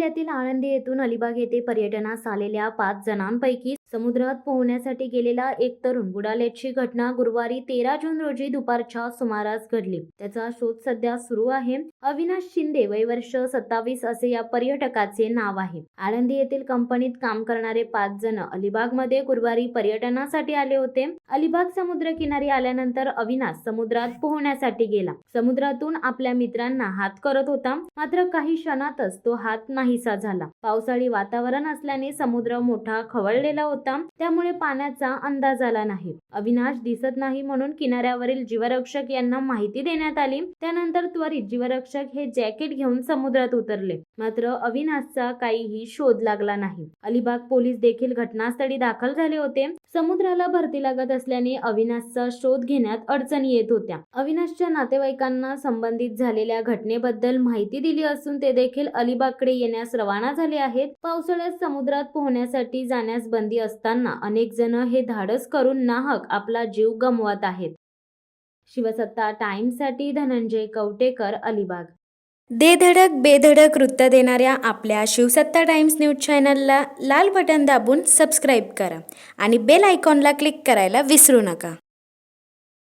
जिल्ह्यातील आळंदी येथून अलिबाग येथे पर्यटनास आलेल्या 5 जणांपैकी समुद्रात पोहण्यासाठी गेलेला एक तरुण बुडाल्याची घटना गुरुवारी 13 जून रोजी दुपारच्या सुमारास घडली। त्याचा शोध सध्या सुरू आहे। अविनाश शिंदे वय वर्ष 27 असे या पर्यटकाचे नाव आहे। आळंदी येथील कंपनीत काम करणारे 5 जण अलिबाग मध्ये गुरुवारी पर्यटनासाठी आले होते। अलिबाग समुद्रकिनारी आल्यानंतर अविनाश समुद्रात पोहण्यासाठी गेला। समुद्रातून आपल्या मित्रांना हात करत होता, मात्र काही क्षणातच तो हात नाहीसा झाला। पावसाळी वातावरण असल्याने समुद्र मोठा खवळलेला होता, त्यामुळे पाण्याचा अंदाज आला नाही। अविनाश दिसत नाही म्हणून किनाऱ्यावरील जीवरक्षक यांना माहिती देण्यात आली। त्यानंतर त्वरित जीवरक्षक हे जॅकेट घेऊन समुद्रात उतरले, मात्र अविनाशचा काहीही शोध लागला नाही। अलिबाग पोलीस देखील घटनास्थळी दाखल झाले होते। समुद्राला भरती लागत असल्याने अविनाशचा शोध घेण्यात अडचणी येत होत्या। अविनाशच्या नातेवाईकांना संबंधित झालेल्या घटनेबद्दल माहिती दिली असून ते देखील अलिबागकडे येण्यास रवाना झाले आहेत। पावसाळ्यात समुद्रात पोहण्यासाठी जाण्यास बंदी असताना अनेक जण हे धाडस करून नाहक आपला जीव गमवत आहेत। शिवसत्ता टाइम्ससाठी धनंजय कवटेकर, अलिबाग। दे धडक बेधडक वृत्त देणाऱ्या आपल्या शिवसत्ता टाइम्स न्यूज चॅनलला लाल बटन दाबून सबस्क्राईब करा आणि बेल आयकॉनला क्लिक करायला विसरू नका।